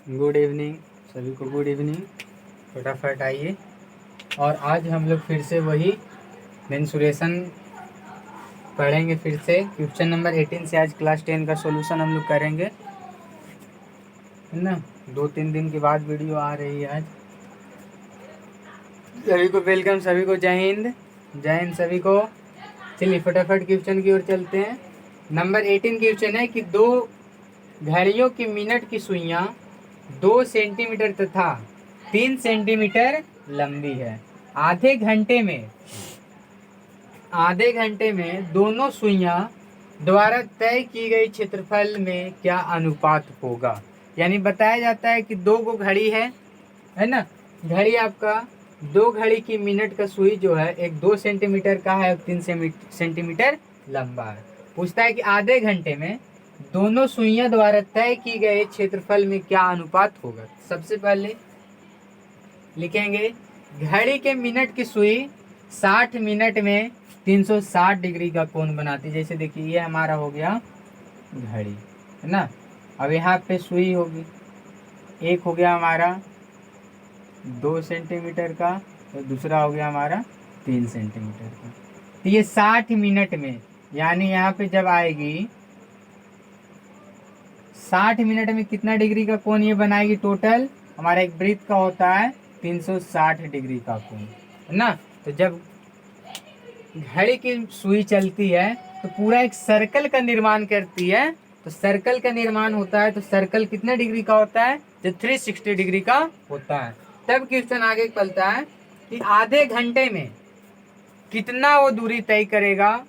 Good evening सभी को, good evening. फटाफट आइए। और आज हम लोग फिर से वही मेंसुरेशन पढ़ेंगे। फिर से क्वेश्चन नंबर 18 से आज क्लास 10 का सॉल्यूशन हम लोग करेंगे, है ना। 2-3 दिन के बाद वीडियो आ रही है आज। सभी को वेलकम, सभी को जय हिंद। जय हिंद सभी को। चलिए फटाफट क्वेश्चन की ओर चलते हैं। नंबर 18 क्वेश्चन है कि दो घड़ियों की मिनट की सुइयां 2 सेंटीमीटर तथा 3 सेंटीमीटर लंबी है। आधे घंटे में दोनों सुइयां द्वारा तय की गई क्षेत्रफल में क्या अनुपात होगा। यानी बताया जाता है कि दो गो घड़ी है ना। घड़ी आपका दो घड़ी की मिनट का सुई जो है, एक 2 सेंटीमीटर का है और 3 सेंटीमीटर लंबा है। पूछता है कि आधे घंटे में दोनों सुइयां द्वारा तय की गए क्षेत्रफल में क्या अनुपात होगा। सबसे पहले लिखेंगे घड़ी के मिनट की सुई 60 मिनट में 360 डिग्री का कोण बनाती है। जैसे देखिए ये हमारा हो गया घड़ी, है ना। अब यहाँ पे सुई होगी, एक हो गया हमारा 2 सेंटीमीटर का और दूसरा हो गया हमारा 3 सेंटीमीटर का। तो ये 60 मिनट में, यानी यहाँ पे जब आएगी 60 मिनट में कितना डिग्री का कोण ये बनाएगी। टोटल हमारा एक वृत्त का होता है 360 डिग्री का कोण, है ना। तो जब घड़ी की सुई चलती है तो पूरा एक सर्कल का निर्माण करती है। तो सर्कल का निर्माण होता है तो सर्कल कितने डिग्री का होता है, जो 360 डिग्री का होता है। तब क्वेश्चन आगे चलता है कि आधे घंटे में कितना वो दूरी तय करेगा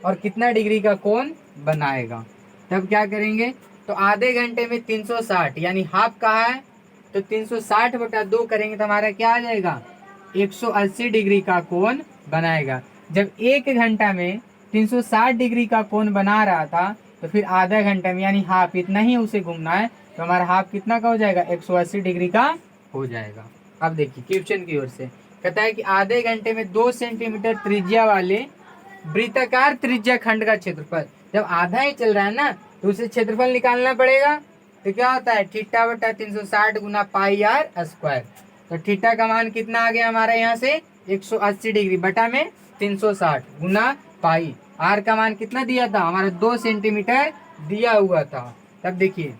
और कितना डिग्री का कोण बनाएगा। तब क्या करेंगे, तो आधे घंटे में 360 यानी हाफ का है, तो 360 बटा 2 करेंगे तो हमारा क्या आ जाएगा, 180 डिग्री का कोण बनाएगा। जब एक घंटा में 360 डिग्री का कोण बना रहा था तो फिर आधा घंटा में यानी हाफ इतना ही उसे घूमना है, तो हमारा हाफ कितना का हो जाएगा, 180 डिग्री का हो जाएगा। अब देखिए क्वेश्चन की ओर से कहता है कि आधे घंटे में 2 सेंटीमीटर त्रिज्या वाले वृत्ताकार त्रिज्या खंड का क्षेत्रफल, जब आधा ही चल रहा है ना तो उसे क्षेत्रफल निकालना पड़ेगा। तो क्या होता है, थीटा बटा 360 गुना पाई आर स्क्वायर। तो थीटा का मान कितना आ गया हमारा यहाँ से 180 डिग्री बटा में 360 गुना पाई। आर का मान कितना दिया था हमारा 2 सेंटीमीटर दिया हुआ था। तब देखिए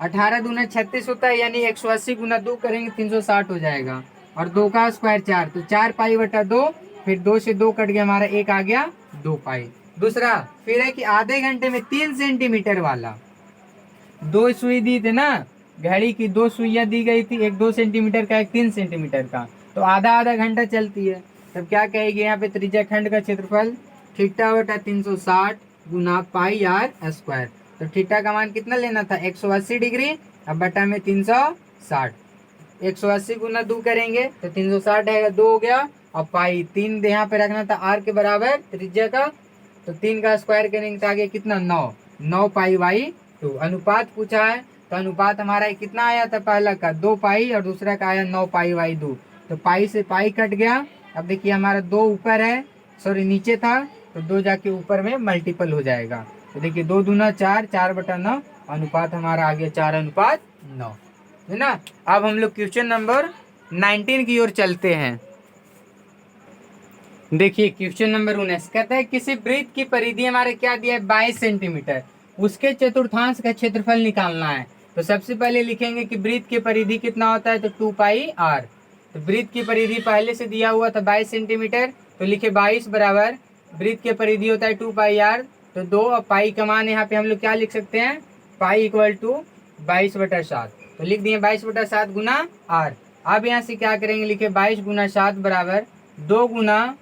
18 दूना 36 होता है, यानी 180 गुना 2 करेंगे 360 हो जाएगा, और 2 का स्क्वायर 4, तो 4 पाई बटा 2, फिर 2 से 2 कट गया हमारा, एक आ गया 2 पाई। दूसरा फिर है कि आधे घंटे में 3 सेंटीमीटर वाला, दो सुई दी थी ना, घड़ी की 2 सुइयां दी गई थी, एक 2 सेंटीमीटर का एक 3 सेंटीमीटर का, तो आधा आधा घंटा चलती है। तब क्या कहेगी यहाँ पे, त्रिज्या खंड का क्षेत्रफल थीटा बटा 360 गुना पाई आर स्क्वायर। तो थीटा का मान कितना लेना था 180 डिग्री, अब बटा में 360, 180 गुना 2 करेंगे तो 360 आएगा, 2 हो गया, और पाई 3 यहाँ पे रखना था आर के बराबर त्रिज्या का, तो 3 का स्क्वायर करेंगे तो आगे कितना 9 पाई बाई 2। अनुपात पूछा है तो अनुपात हमारा कितना आया था, पहला का 2 पाई और दूसरा का आया 9 पाई बाई 2, तो पाई से पाई कट गया। अब देखिए हमारा 2 ऊपर है, सॉरी नीचे था, तो 2 जाके ऊपर में मल्टीपल हो जाएगा। तो देखिए 2 दूना 4, 4 बटा 9, अनुपात हमारा आ गया 4:9, है ना। अब हम लोग क्वेश्चन नंबर 19 की ओर चलते हैं। देखिए क्वेश्चन नंबर 19 कहता है किसी वृत्त की परिधि हमारे क्या दिया है 22 सेंटीमीटर, उसके चतुर्थांश का क्षेत्रफल निकालना है। तो सबसे पहले लिखेंगे कि वृत्त की परिधि कितना होता है, तो 2 पाई आर। तो वृत्त की परिधि पहले से दिया हुआ था 22 सेंटीमीटर, तो लिखे 22 बराबर वृत्त की परिधि होता है 2 पाई आर, तो 2 और पाई का मान यहाँ पे हम लोग क्या लिख सकते हैं, पाई इक्वल टू 22/7, तो लिख दिए 22/7 गुना आर। अब यहाँ से क्या करेंगे, लिखे 22 गुना 7 बराबर 2 गुना,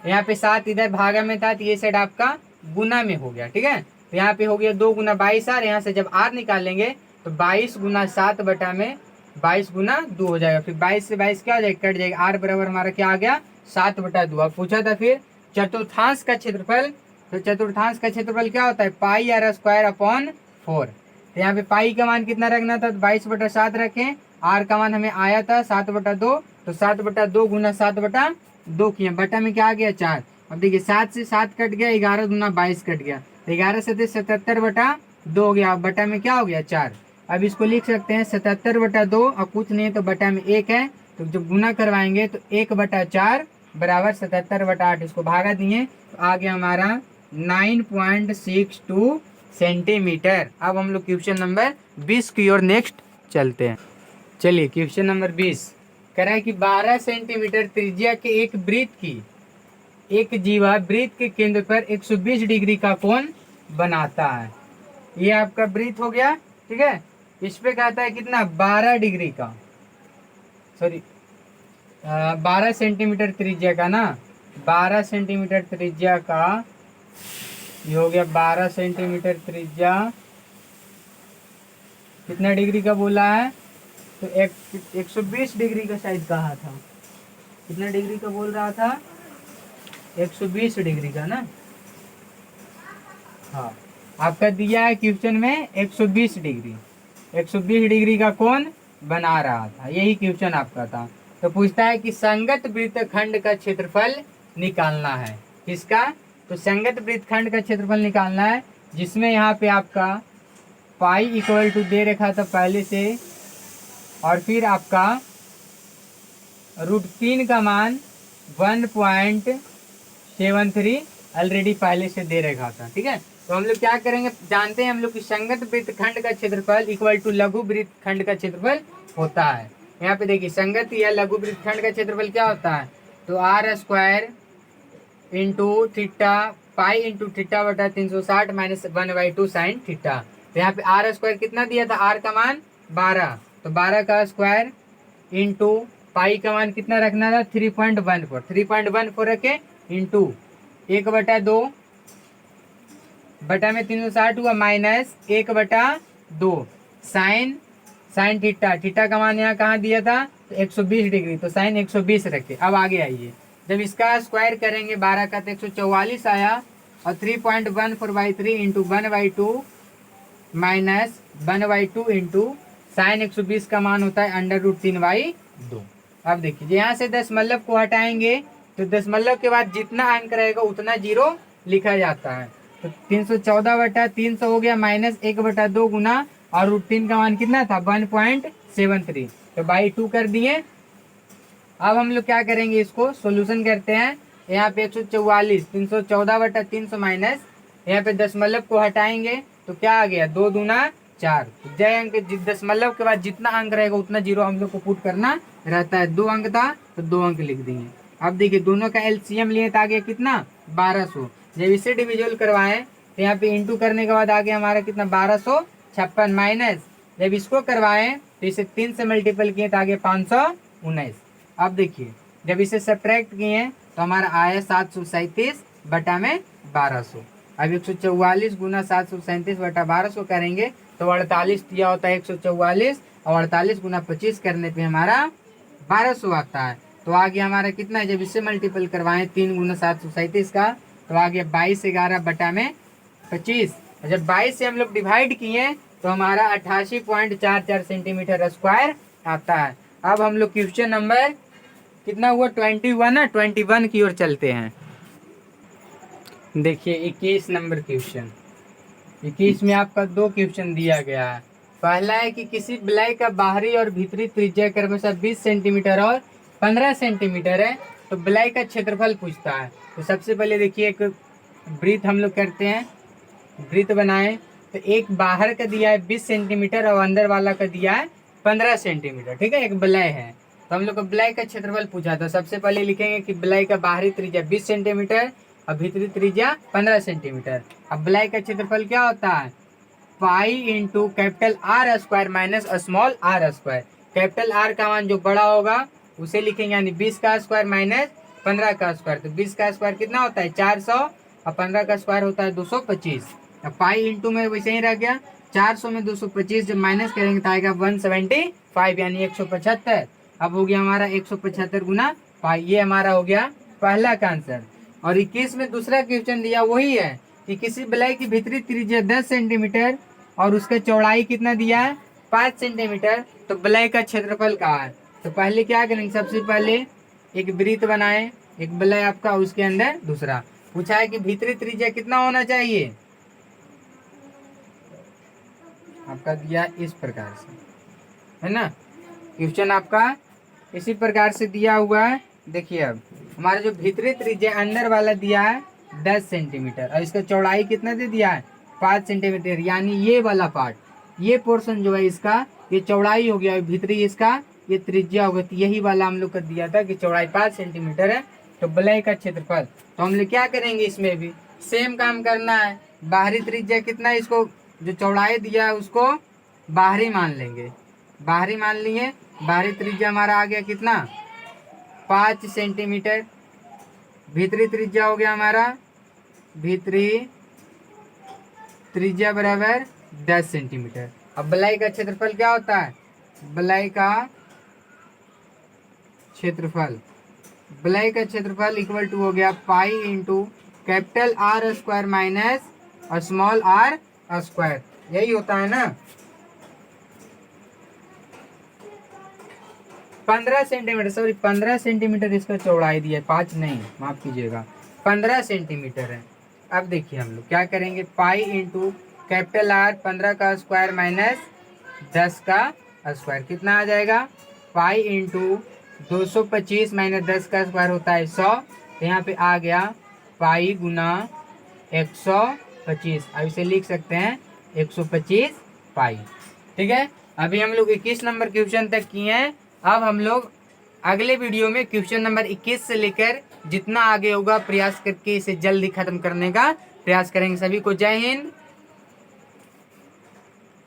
यहाँ पे 7 इधर भागा में था तो ये साइड आपका गुना में हो गया, ठीक है। तो यहाँ पे हो गया 2 गुना 22 आर, यहाँ से जब आर निकालेंगे तो 22 गुना 7 बटा में 22 गुना 2 हो जाएगा, फिर 22 से 22 क्या हो जाएगा, कट जाएगा, आर बराबर हमारा क्या आ गया 7/2। अब पूछा था फिर चतुर्थांश का क्षेत्रफल, तो चतुर्थांश का क्षेत्रफल क्या होता है, पाई आर स्क्वायर अपॉन 4। तो यहाँ पे पाई का मान कितना रखना था, 22/7 रखें, आर का मान हमें आया था 7/2, तो 7/2 गुना 7/2 किया, बटा में क्या आ गया 4। अब देखिए 7 से 7 कट गया, 11 दूना 22 कट गया, तो 11 से 77/2 हो गया, बटा में क्या हो गया 4। अब इसको लिख सकते हैं 77/2 और कुछ नहीं तो बटा में 1 है, तो जब गुना करवाएंगे तो 1/4 बराबर 77/8। इसको भागा दिए तो आ गया हमारा 9.62 सेंटीमीटर। अब हम लोग क्वेश्चन नंबर 20 की ओर नेक्स्ट चलते हैं। चलिए क्वेश्चन नंबर 20 कह रहा है कि 12 सेंटीमीटर त्रिज्या के एक वृत्त की एक जीवा वृत्त के केंद्र पर 120 डिग्री का कोण बनाता है। ये आपका वृत्त हो गया, ठीक है। इस पे कहता है कितना 12 डिग्री का, सॉरी 12 सेंटीमीटर त्रिज्या का ना, 12 सेंटीमीटर त्रिज्या का, ये हो गया 12 सेंटीमीटर त्रिज्या, कितना डिग्री का बोला है तो 120 डिग्री का शायद कहा था। कितना डिग्री का बोल रहा था, 120 डिग्री का ना। हाँ आपका दिया है क्वेश्चन में 120 डिग्री, 120 डिग्री का कोण बना रहा था, यही क्वेश्चन आपका था। तो पूछता है कि संगत वृत्तखंड का क्षेत्रफल निकालना है। किसका, तो संगत वृत्तखंड का क्षेत्रफल निकालना है, जिसमें यहाँ पे आपका पाई इक्वल टू दे रखा था पहले से, और फिर आपका √3 का मान 1.73 ऑलरेडी पहले से दे रखा था, ठीक है। तो हम लोग क्या करेंगे, जानते हैं हम लोग कि संगत वृत्तखंड का क्षेत्रफल इक्वल टू लघु वृत्तखंड का क्षेत्रफल होता है। यहाँ पे देखिए संगत या लघु वृत्तखंड का क्षेत्रफल क्या होता है, तो r² into theta pi into theta बटा 360 माइनस 1/2 साइन थीटा। तो यहाँ पे r² कितना दिया था, r का मान 12, तो 12 का स्क्वायर इंटू पाई का मान कितना रखना था 3.14 रखे इंटू 1/2 बटा में 360 हुआ माइनस 1/2 साइन थीटा का मान यहाँ कहाँ दिया था तो 120 डिग्री, तो साइन 120 रखे। अब आगे आइए, जब इसका स्क्वायर करेंगे 12 का तो 144 आया, और 3.14/3 इंटू 1/2 माइनस 1/2 इंटू साइन 120 का मान होता है √3/2। अब देखिए यहाँ से दशमलव को हटाएंगे तो दशमलव के बाद जितना अंक रहेगा उतना जीरो लिखा जाता है। तो 314/300 हो गया माइनस 1/2 गुना और √3 का मान कितना था 1.73, तो बाई 2 कर दिए। अब हम लोग क्या करेंगे, इसको सॉल्यूशन करते हैं। यहाँ पे 144 314/300 माइनस यहाँ पे दशमलव को हटाएंगे तो क्या आ गया 2 दूना 4। जय अंक दशमलव के बाद जितना अंक रहेगा उतना जीरो हम लोग को पुट करना रहता है। 2 अंक था तो 2 अंक लिख देंगे। अब देखिए दोनों का एलसीएम लिए तो आ गया कितना 1200। जब इसे डिविजल करवाएं तो यहाँ पे इंटू करने के बाद आ गया हमारा कितना 1256 माइनस जब इसको करवाएं तो इसे 3 से मल्टीपल किए तो आ गया 519। अब देखिए जब इसे सब्ट्रैक्ट किए तो हमारा आया 737 बटा में 1200। अब 144 गुना 737 बटा 1200 करेंगे तो 48 दिया होता है 144, और 48 गुना 25 करने पे हमारा 1200 आता है। तो आ गया हमारा कितना है, जब इससे मल्टीपल करवाएं 3 गुना 737 का तो आ गया 2211 बटा में 25। जब 22 से हम लोग डिवाइड किए तो हमारा 88.44 सेंटीमीटर स्क्वायर आता है। अब हम लोग क्वेश्चन नंबर कितना हुआ 21 ना, 21 की ओर चलते हैं। देखिए 21 नंबर क्वेश्चन। 21 में आपका 2 क्वेश्चन दिया गया है। पहला है कि किसी वलय का बाहरी और भीतरी त्रिज्या क्रमशः 20 सेंटीमीटर और 15 सेंटीमीटर है, तो वलय का क्षेत्रफल पूछता है। तो सबसे पहले देखिए एक वृत्त हम लोग करते हैं, वृत्त बनाए तो एक बाहर का दिया है 20 सेंटीमीटर और अंदर वाला का दिया है 15 सेंटीमीटर, ठीक है। एक वलय है तो हम लोग को वलय का क्षेत्रफल पूछा। तो सबसे पहले लिखेंगे कि वलय का बाहरी त्रिज्या 20 सेंटीमीटर और भीतरी त्रिज्या 15 सेंटीमीटर। अब वलय का क्षेत्रफल क्या होता है पाई into capital R square minus small r square. Capital R का मान जो बड़ा होगा उसे लिखेंगे, यानी 20 का स्क्वायर माइनस 15 का स्क्वायर। तो 20 का स्क्वायर कितना होता है 400 और 15 का स्क्वायर होता है 225। अब पाई इंटू में वैसे ही रह गया, 400 में 225 जब माइनस करेंगे तो आएगा 175 यानी 175। अब हो गया हमारा 175 गुना पाई, ये हमारा हो गया पहला का आंसर। और 21 में दूसरा क्वेश्चन दिया वही है कि किसी वलय की भीतरी त्रिज्या 10 सेंटीमीटर और उसका चौड़ाई कितना दिया है 5 सेंटीमीटर, तो वलय का क्षेत्रफल कहा है। तो पहले क्या करेंगे, सबसे पहले एक वृत्त बनाए, एक वलय आपका उसके अंदर दूसरा पूछा है कि भीतरी त्रिज्या कितना होना चाहिए आपका दिया इस प्रकार से, है ना। क्वेश्चन आपका इसी प्रकार से दिया हुआ है। देखिए अब हमारा जो भीतरी त्रिज्या अंदर वाला दिया है 10 सेंटीमीटर और इसका चौड़ाई कितना दे दिया है 5 सेंटीमीटर, यानी ये वाला पार्ट, ये पोर्शन जो है इसका, ये चौड़ाई हो गया, भीतरी इसका ये त्रिज्या हो गई। तो यही वाला हम लोग का दिया था कि चौड़ाई 5 सेंटीमीटर है। तो वलय का क्षेत्रफल, तो हम लोग क्या करेंगे, इसमें भी सेम काम करना है। बाहरी त्रिज्या कितना है, इसको जो चौड़ाई दिया है उसको बाहरी मान लेंगे, बाहरी मान लिए। बाहरी त्रिज्या हमारा आ गया कितना 5 सेंटीमीटर। भीतरी त्रिज्या हो गया हमारा, भीतरी त्रिज्या बराबर 10 सेंटीमीटर। अब वलय का क्षेत्रफल क्या होता है, वलय का क्षेत्रफल, वलय का क्षेत्रफल इक्वल टू हो गया pi into capital R square minus small R square, यही होता है ना। 15 सेंटीमीटर, सॉरी 15 सेंटीमीटर इसका चौड़ाई दिया है, 5 नहीं, माफ कीजिएगा, 15 सेंटीमीटर है। अब देखिए हम लोग क्या करेंगे, पाई इंटू कैपिटल आर 15 का स्क्वायर माइनस 10 का स्क्वायर, कितना आ जाएगा, पाई इंटू 225 माइनस 10 का स्क्वायर होता है 100, तो यहाँ पे आ गया पाई गुना 125। अब इसे लिख सकते हैं 125 पाई। ठीक है, अभी हम लोग 21 नंबर क्वेश्चन तक किए हैं। अब हम लोग अगले वीडियो में क्वेश्चन नंबर 21 से लेकर जितना आगे होगा प्रयास करके इसे जल्दी खत्म करने का प्रयास करेंगे। सभी को जय हिंद,